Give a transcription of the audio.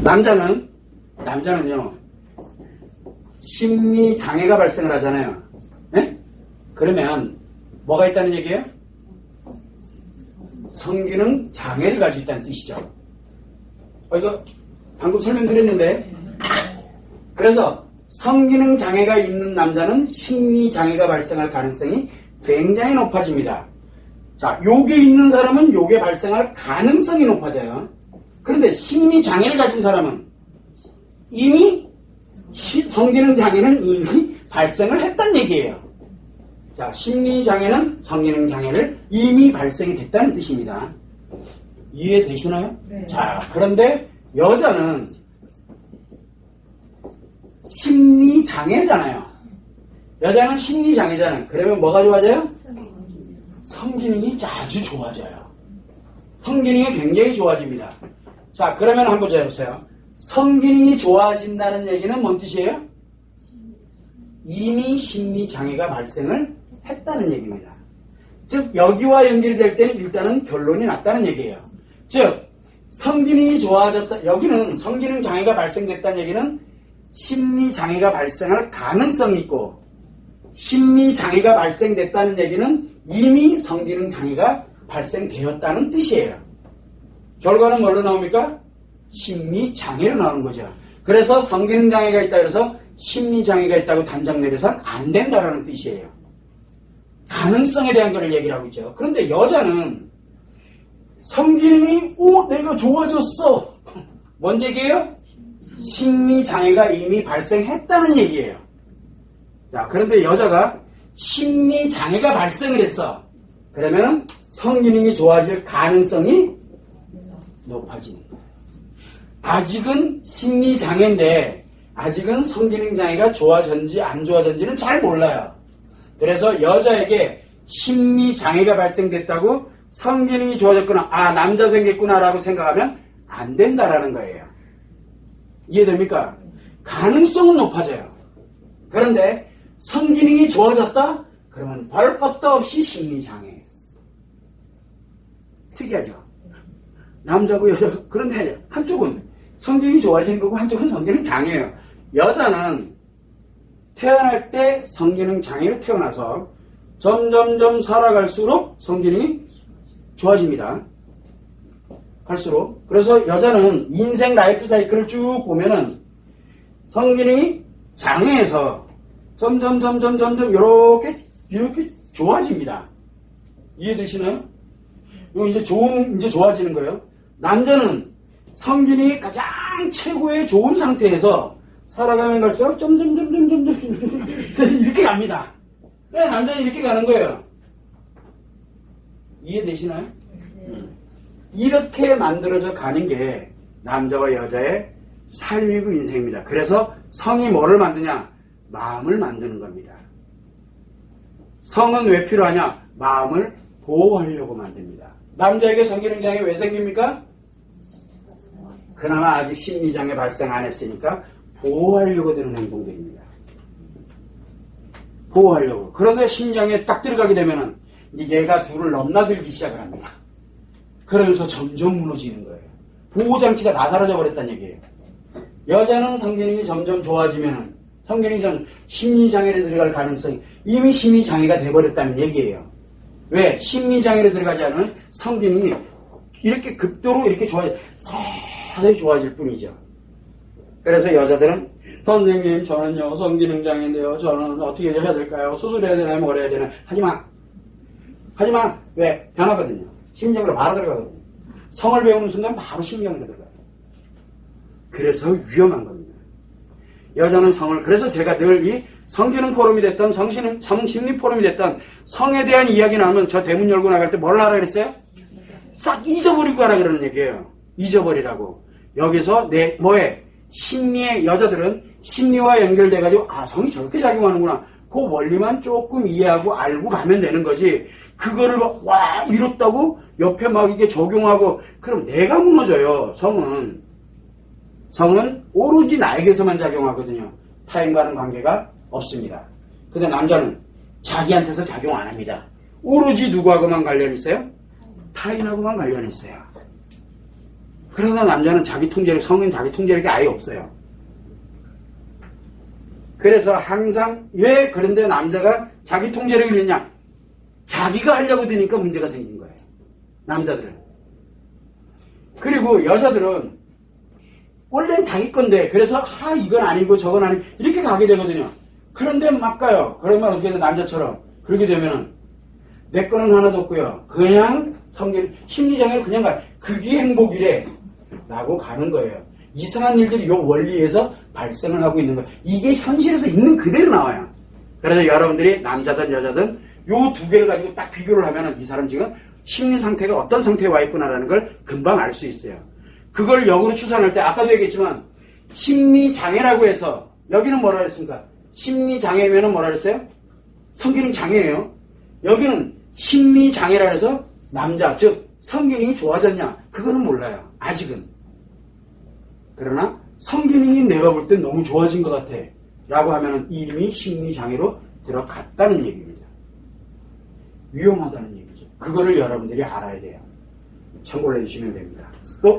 남자는요, 심리 장애가 발생을 하잖아요. 네? 그러면 뭐가 있다는 얘기예요? 성기능 장애를 가지고 있다는 뜻이죠. 이거 방금 설명드렸는데, 그래서 성기능 장애가 있는 남자는 심리 장애가 발생할 가능성이 굉장히 높아집니다. 자, 요게 있는 사람은 요게 발생할 가능성이 높아져요. 그런데 심리 장애를 가진 사람은 이미 성기능 장애는 이미 발생을 했다는 얘기예요. 자, 심리 장애는 성기능 장애를 이미 발생이 됐다는 뜻입니다. 이해되시나요? 네. 자, 그런데 여자는 심리 장애잖아요. 여자는 심리 장애잖아요. 그러면 뭐가 좋아져요? 성기능이 아주 좋아져요. 성기능이 굉장히 좋아집니다. 자, 그러면 한번 해보세요. 성기능이 좋아진다는 얘기는 뭔 뜻이에요? 이미 심리 장애가 발생을 했다는 얘기입니다. 즉, 여기와 연결이 될 때는 일단은 결론이 났다는 얘기예요. 즉, 성기능이 좋아졌다. 여기는 성기능 장애가 발생됐다는 얘기는 심리 장애가 발생할 가능성이 있고, 심리 장애가 발생됐다는 얘기는 이미 성기능 장애가 발생되었다는 뜻이에요. 결과는 뭘로 나옵니까? 심리 장애로 나오는 거죠. 그래서 성기능 장애가 있다 그래서 심리 장애가 있다고 단정 내려서는 안 된다라는 뜻이에요. 가능성에 대한 걸 얘기를 하고 있죠. 그런데 여자는 성기능이 내가 좋아졌어. 뭔 얘기예요? 심리 장애가 이미 발생했다는 얘기예요. 자, 그런데 여자가 심리 장애가 발생을 했어. 그러면 성기능이 좋아질 가능성이 높아지는 거예요. 아직은 심리 장애인데 아직은 성기능 장애가 좋아졌는지 안 좋아졌는지는 잘 몰라요. 그래서 여자에게 심리 장애가 발생됐다고 성기능이 좋아졌구나, 남자 생겼구나 라고 생각하면 안 된다라는 거예요. 이해됩니까? 가능성은 높아져요. 그런데 성기능이 좋아졌다? 그러면 별 것도 없이 심리장애. 특이하죠? 남자고 여자. 그런데 한쪽은 성기능이 좋아지는 거고 한쪽은 성기능 장애예요. 여자는 태어날 때 성기능 장애로 태어나서 점점점 살아갈수록 성기능이 좋아집니다. 갈수록. 그래서 여자는 인생 라이프 사이클을 쭉 보면은 성기능이 장애에서 점점 이렇게 좋아집니다. 이해되시나요? 이거 이제 좋아지는 거예요. 남자는 성기능이 가장 최고의 좋은 상태에서 살아가면 갈수록 점점 이렇게 갑니다. 네, 남자는 이렇게 가는 거예요. 이해되시나요? 이렇게 만들어져 가는 게 남자와 여자의 삶이고 인생입니다. 그래서 성이 뭐를 만드냐? 마음을 만드는 겁니다. 성은 왜 필요하냐? 마음을 보호하려고 만듭니다. 남자에게 성기능장애 왜 생깁니까? 그나마 아직 심리장애 발생 안 했으니까 보호하려고 드는 행동들입니다. 보호하려고. 그런데 심리장애에 딱 들어가게 되면은 이제 얘가 둘을 넘나들기 시작을 합니다. 그러면서 점점 무너지는 거예요. 보호장치가 다 사라져 버렸다는 얘기예요. 여자는 성기능이 점점 좋아지면은 성기능이 점점 심리장애로 들어갈 가능성이 이미 심리장애가 돼버렸다는 얘기예요. 왜? 심리장애로 들어가지 않으면 성기능이 이렇게 극도로 이렇게 서서히 좋아질 뿐이죠. 그래서 여자들은 선생님 저는요 성기능장애인데요 저는 어떻게 해야 될까요? 수술해야 되나요? 뭘 해야 되나요? 하지마. 왜? 변하거든요. 심리장애로 바로 들어가거든요. 성을 배우는 순간 바로 심리장애로 들어가요. 그래서 위험한 겁니다. 여자는 성을, 그래서 제가 늘 이 성기능 포럼이 됐던 성심리 포럼이 됐던 성에 대한 이야기 나오면 저 대문 열고 나갈 때 뭘 하라 그랬어요? 싹 잊어버리고 가라 그러는 얘기예요. 잊어버리라고. 여기서 심리의 여자들은 심리와 연결돼가지고 성이 저렇게 작용하는구나. 그 원리만 조금 이해하고 알고 가면 되는 거지. 그거를 이렇다고 옆에 막 이게 적용하고 그럼 내가 무너져요. 성은 오로지 나에게서만 작용하거든요. 타인과는 관계가 없습니다. 근데 남자는 자기한테서 작용 안 합니다. 오로지 누구하고만 관련 있어요? 타인하고만 관련 있어요. 그러나 남자는 자기 통제력, 성인 자기 통제력이 아예 없어요. 그래서 항상 왜 그런데 남자가 자기 통제력이 있느냐? 자기가 하려고 드니까 문제가 생긴 거예요. 남자들은. 그리고 여자들은 원래는 자기 건데 그래서 이건 아니고 저건 아니고 이렇게 가게 되거든요. 그런데 막 가요. 그러면 어떻게 돼? 남자처럼 그렇게 되면은 내 거는 하나도 없고요. 그냥 심리장애로 그냥 가요. 그게 행복이래 라고 가는 거예요. 이상한 일들이 요 원리에서 발생을 하고 있는 거예요. 이게 현실에서 있는 그대로 나와요. 그래서 여러분들이 남자든 여자든 요 두 개를 가지고 딱 비교를 하면은 이 사람 지금 심리 상태가 어떤 상태에 와 있구나라는 걸 금방 알 수 있어요. 그걸 역으로 추산할 때 아까도 얘기했지만 심리장애라고 해서 여기는 뭐라 그랬습니까? 심리장애면은 뭐라 그랬어요? 성기능 장애예요. 여기는 심리장애라 해서 남자 즉 성기능이 좋아졌냐? 그거는 몰라요. 아직은. 그러나 성기능이 내가 볼 땐 너무 좋아진 것 같아 라고 하면은 이미 심리장애로 들어갔다는 얘기입니다. 위험하다는 얘기죠. 그거를 여러분들이 알아야 돼요. 참고를 해주시면 됩니다. 또